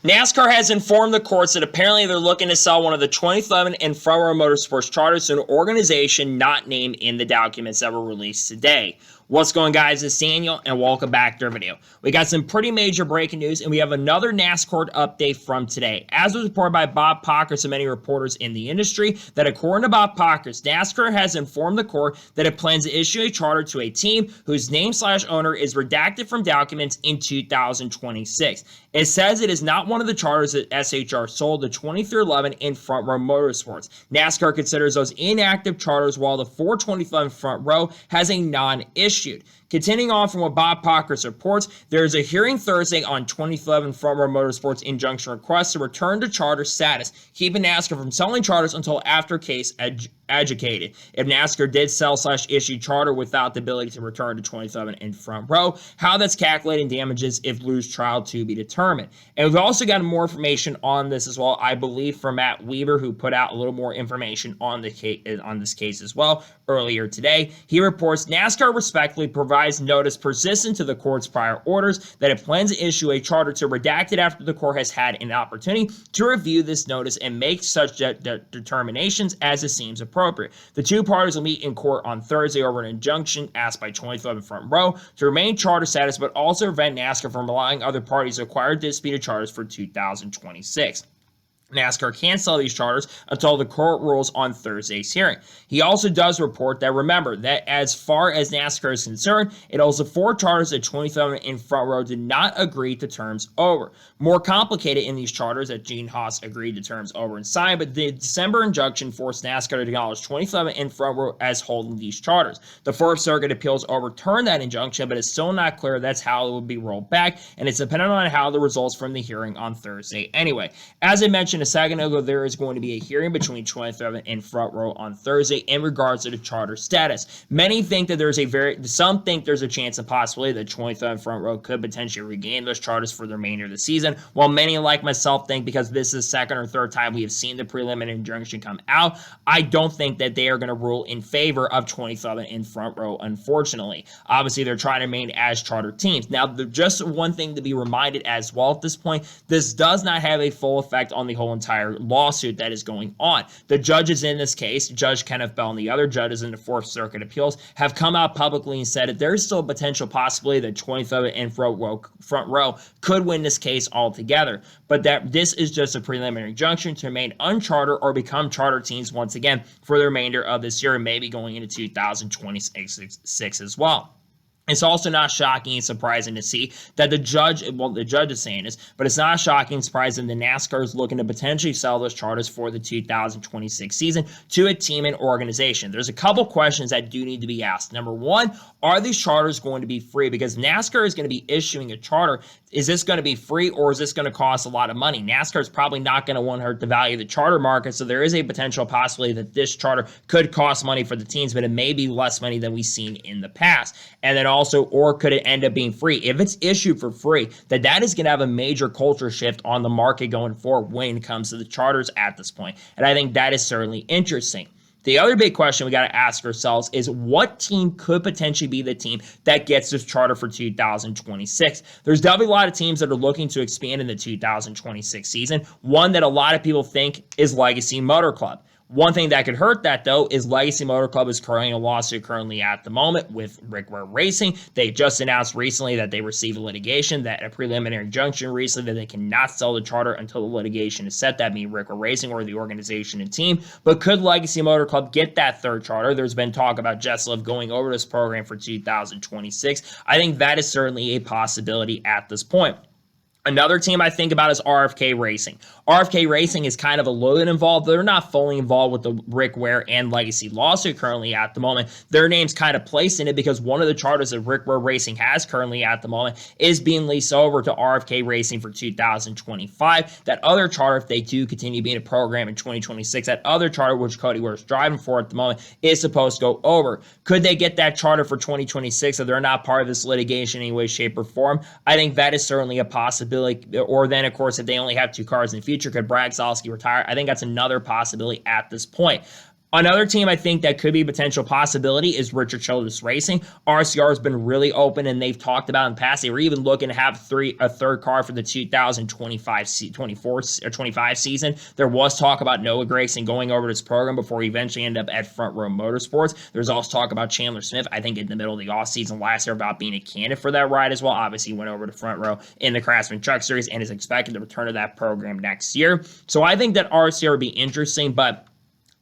NASCAR has informed the courts that apparently they're looking to sell one of the 2011 and Front Row Motorsports charters to an organization not named in the documents that were released today. What's going on, guys? It's Daniel, and welcome back to our video. We got some pretty major breaking news, and we have another NASCAR update from today. As was reported by Bob Pockers and many reporters in the industry, that according to Bob Pockers, NASCAR has informed the court that it plans to issue a charter to a team whose name/owner is redacted from documents in 2026. It says it is not one of the charters that SHR sold to 2311 in Front Row Motorsports. NASCAR considers those inactive charters, while the 42011 Front Row has a non-issued. Continuing on from what Bob Pockers reports, there is a hearing Thursday on 2011 Front Row Motorsports injunction request to return to charter status, keeping NASCAR from selling charters until after case adjudicated. If NASCAR did sell/issue charter without the ability to return to 2011 in Front Row, how that's calculating damages if lose trial to be determined. And we've also got more information on this as well, I believe, from Matt Weaver, who put out a little more information on the this case as well earlier today. He reports NASCAR respectfully provides notice persistent to the court's prior orders that it plans to issue a charter to redact it after the court has had an opportunity to review this notice and make such determinations as it seems appropriate. The two parties will meet in court on Thursday over an injunction asked by 2011 Front Row to remain charter status, but also prevent NASCAR from allowing other parties to acquire disputed charters for 2026. NASCAR can't sell these charters until the court rules on Thursday's hearing. He also does report that, remember, that as far as NASCAR is concerned, it holds the four charters that 2011 in Front Row did not agree to terms over. More complicated in these charters that Stewart-Haas agreed to terms over and signed, but the December injunction forced NASCAR to acknowledge 2011 in Front Row as holding these charters. The Fourth Circuit Appeals overturned that injunction, but it's still not clear that's how it would be rolled back, and it's dependent on how the results from the hearing on Thursday anyway. As I mentioned a second ago, there is going to be a hearing between 2011 and Front Row on Thursday in regards to the charter status. Many think that some think there's a chance and possibility that 2011 Front Row could potentially regain those charters for the remainder of the season, while many like myself think, because this is the second or third time we have seen the preliminary injunction come out, I don't think that they are going to rule in favor of 2011 in Front Row, unfortunately. Obviously, they're trying to remain as charter teams. Now, just one thing to be reminded as well at this point, this does not have a full effect on the whole entire lawsuit that is going on. The judges in this case, Judge Kenneth Bell and the other judges in the Fourth Circuit Appeals, have come out publicly and said that there is still a potential possibility that 2011 and Front Row could win this case altogether, but that this is just a preliminary injunction to remain unchartered or become charter teams once again for the remainder of this year and maybe going into 2026 as well. It's also not shocking and surprising to see that the judge is saying this, but it's not shocking and surprising that NASCAR is looking to potentially sell those charters for the 2026 season to a team and organization. There's a couple questions that do need to be asked. Number one, are these charters going to be free? Because NASCAR is going to be issuing a charter. Is this going to be free, or is this going to cost a lot of money? NASCAR is probably not going to want to hurt the value of the charter market, so there is a potential possibility that this charter could cost money for the teams, but it may be less money than we've seen in the past. And then also, or could it end up being free? If it's issued for free, that is going to have a major culture shift on the market going forward when it comes to the charters at this point. And I think that is certainly interesting. The other big question we got to ask ourselves is what team could potentially be the team that gets this charter for 2026? There's definitely a lot of teams that are looking to expand in the 2026 season. One that a lot of people think is Legacy Motor Club. One thing that could hurt that, though, is Legacy Motor Club is currently in a lawsuit currently at the moment with Rick Ware Racing. They just announced recently that they received litigation, that a preliminary injunction recently that they cannot sell the charter until the litigation is set. That means Rick Ware Racing or the organization and team. But could Legacy Motor Club get that third charter? There's been talk about Jesselov going over this program for 2026. I think that is certainly a possibility at this point. Another team I think about is RFK Racing. RFK Racing is kind of a little bit involved. They're not fully involved with the Rick Ware and Legacy lawsuit currently at the moment. Their name's kind of placed in it because one of the charters that Rick Ware Racing has currently at the moment is being leased over to RFK Racing for 2025. That other charter, if they do continue being a program in 2026, that other charter, which Cody Ware's driving for at the moment, is supposed to go over. Could they get that charter for 2026 if they're not part of this litigation in any way, shape, or form? I think that is certainly a possibility. Or then, of course, if they only have two cars in the future, could Brad Zalski retire? I think that's another possibility at this point. Another team I think that could be a potential possibility is Richard Childress Racing. RCR has been really open, and they've talked about in the past. They were even looking to have a third car for the 2025 season. There was talk about Noah Gragson going over to this program before he eventually ended up at Front Row Motorsports. There's also talk about Chandler Smith, I think in the middle of the offseason last year, about being a candidate for that ride as well. Obviously, he went over to Front Row in the Craftsman Truck Series and is expected to return to that program next year. So I think that RCR would be interesting, but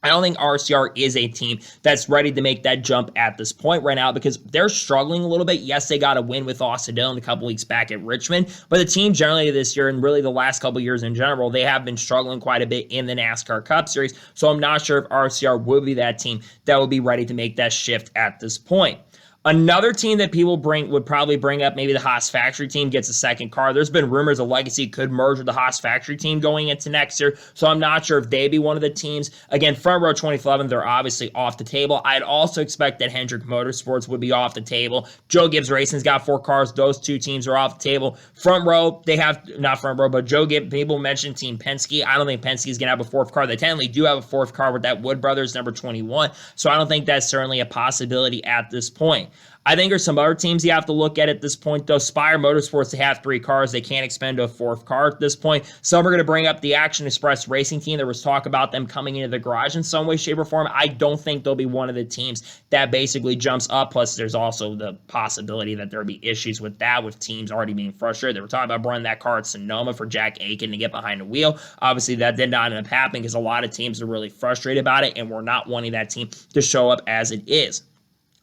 I don't think RCR is a team that's ready to make that jump at this point right now because they're struggling a little bit. Yes, they got a win with Austin Dillon a couple weeks back at Richmond, but the team generally this year and really the last couple years in general, they have been struggling quite a bit in the NASCAR Cup Series. So I'm not sure if RCR would be that team that would be ready to make that shift at this point. Another team that people would probably bring up, maybe the Haas factory team gets a second car. There's been rumors of Legacy could merge with the Haas factory team going into next year, so I'm not sure if they'd be one of the teams. Again, Front Row 2011, they're obviously off the table. I'd also expect that Hendrick Motorsports would be off the table. Joe Gibbs Racing's got 4 cars. Those 2 teams are off the table. Front Row, they have, not Front Row, but Joe Gibbs, people mentioned Team Penske. I don't think Penske's going to have a 4th car. They technically do have a 4th car with that Wood Brothers number 21, so I don't think that's certainly a possibility at this point. I think there's some other teams you have to look at this point, though. Spire Motorsports, they have 3 cars. They can't expand to a 4th car at this point. Some are going to bring up the Action Express Racing team. There was talk about them coming into the garage in some way, shape, or form. I don't think they'll be one of the teams that basically jumps up. Plus, there's also the possibility that there'll be issues with that, with teams already being frustrated. They were talking about running that car at Sonoma for Jack Aiken to get behind the wheel. Obviously, that did not end up happening because a lot of teams are really frustrated about it, and we're not wanting that team to show up as it is.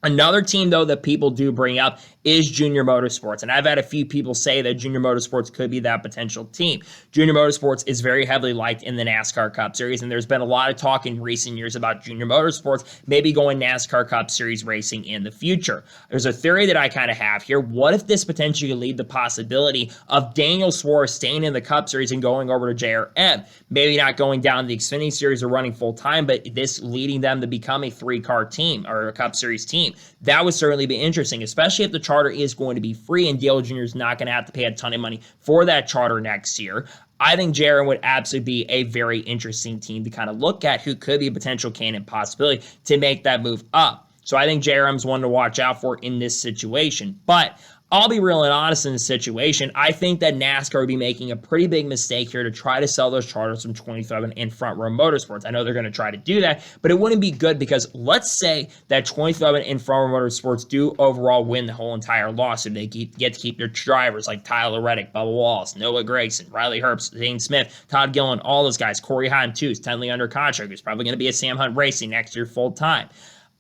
Another team, though, that people do bring up is Junior Motorsports, and I've had a few people say that Junior Motorsports could be that potential team. Junior Motorsports is very heavily liked in the NASCAR Cup Series, and there's been a lot of talk in recent years about Junior Motorsports maybe going NASCAR Cup Series racing in the future. There's a theory that I kind of have here. What if this potentially could lead the possibility of Daniel Suarez staying in the Cup Series and going over to JRM? Maybe not going down the Xfinity Series or running full-time, but this leading them to become a 3-car team or a Cup Series team. That would certainly be interesting, especially if the charter is going to be free and Dale Jr. is not going to have to pay a ton of money for that charter next year. I think JRM would absolutely be a very interesting team to kind of look at who could be a potential candidate possibility to make that move up. So I think JRM's one to watch out for in this situation. But I'll be real and honest in this situation. I think that NASCAR would be making a pretty big mistake here to try to sell those charters from 2011 in Front Row Motorsports. I know they're going to try to do that, but it wouldn't be good because let's say that 2011 in Front Row Motorsports do overall win the whole entire lawsuit. They get to keep their drivers like Tyler Reddick, Bubba Wallace, Noah Gragson, Riley Herbst, Dane Smith, Todd Gillen, all those guys. Corey Heim, too, is technically under contract. Who's probably going to be a Sam Hunt Racing next year full time.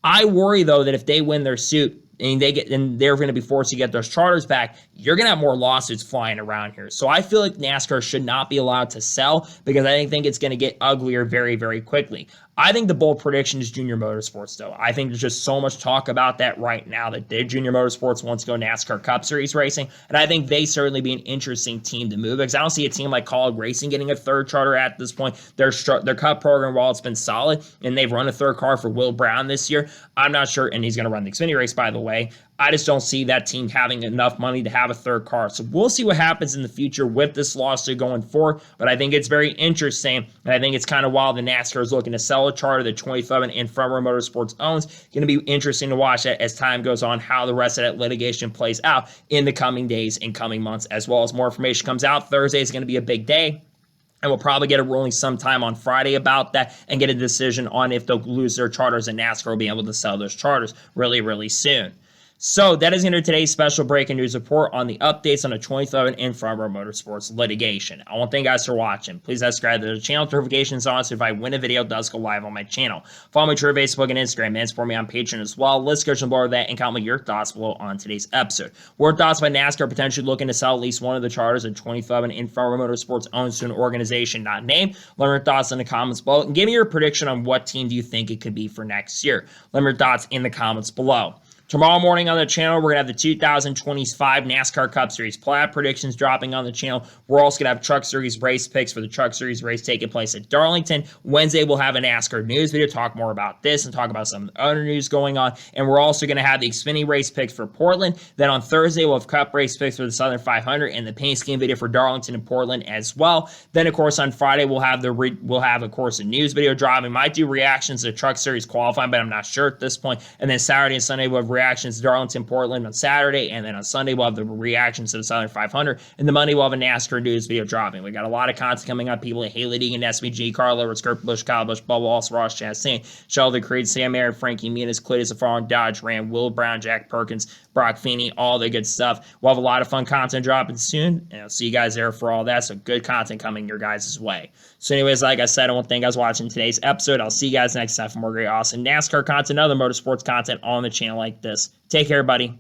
I worry, though, that if they win their suit, and they're going to be forced to get those charters back, you're going to have more lawsuits flying around here. So I feel like NASCAR should not be allowed to sell because I think it's going to get uglier very, very quickly. I think the bold prediction is Junior Motorsports, though. I think there's just so much talk about that right now that Junior Motorsports wants to go NASCAR Cup Series racing, and I think they certainly be an interesting team to move because I don't see a team like College Racing getting a 3rd charter at this point. Their Cup program, while it's been solid, and they've run a 3rd car for Will Brown this year, I'm not sure, and he's going to run the Xfinity race, by the way. I just don't see that team having enough money to have a 3rd car. So we'll see what happens in the future with this lawsuit going forward. But I think it's very interesting. And I think it's kind of wild the NASCAR is looking to sell a charter that 2011 in Front Row Motorsports owns. Going to be interesting to watch that as time goes on, how the rest of that litigation plays out in the coming days and coming months, as well as more information comes out. Thursday is going to be a big day. And we'll probably get a ruling sometime on Friday about that and get a decision on if they'll lose their charters, and NASCAR will be able to sell those charters really, really soon. So that is into today's special breaking news report on the updates on the 2011 in Front Row Motorsports litigation. I want to thank you guys for watching. Please subscribe to the channel, notifications on, so if I win a video, it does go live on my channel. Follow me on Twitter, Facebook, and Instagram, and support me on Patreon as well. Let's go below that and comment your thoughts below on today's episode. What thoughts by NASCAR potentially looking to sell at least one of the charters that 2011 in Front Row Motorsports owns to an organization not named? Let me know your thoughts in the comments below, and give me your prediction on what team do you think it could be for next year. Let me know your thoughts in the comments below. Tomorrow morning on the channel, we're going to have the 2025 NASCAR Cup Series playoff predictions dropping on the channel. We're also going to have Truck Series race picks for the Truck Series race taking place at Darlington. Wednesday, we'll have a NASCAR news video, talk more about this and talk about some of the other news going on. And we're also going to have the Xfinity race picks for Portland. Then on Thursday, we'll have Cup race picks for the Southern 500 and the paint scheme video for Darlington and Portland as well. Then, of course, on Friday, we'll have, of course, a news video drop. We might do reactions to Truck Series qualifying, but I'm not sure at this point. And then Saturday and Sunday, we'll have reactions to Darlington, Portland on Saturday, and then on Sunday we'll have the reactions to the Southern 500, and the Monday we'll have a NASCAR news video dropping. We got a lot of content coming up. People like Haley Deegan, SVG, Carl Edwards, Kurt Busch, Kyle Busch, Bubba Wallace, Ross Chastain, Sheldon Creed, Sam Aaron, Frankie Muniz, Cletus Afaro, Dodge Ram, Will Brown, Jack Perkins, Brock Feeney, all the good stuff. We'll have a lot of fun content dropping soon, and I'll see you guys there for all that. So good content coming your guys' way. So anyways, like I said, I want to thank you guys for watching today's episode. I'll see you guys next time for more great, awesome NASCAR content, other motorsports content on the channel like this. Take care, buddy.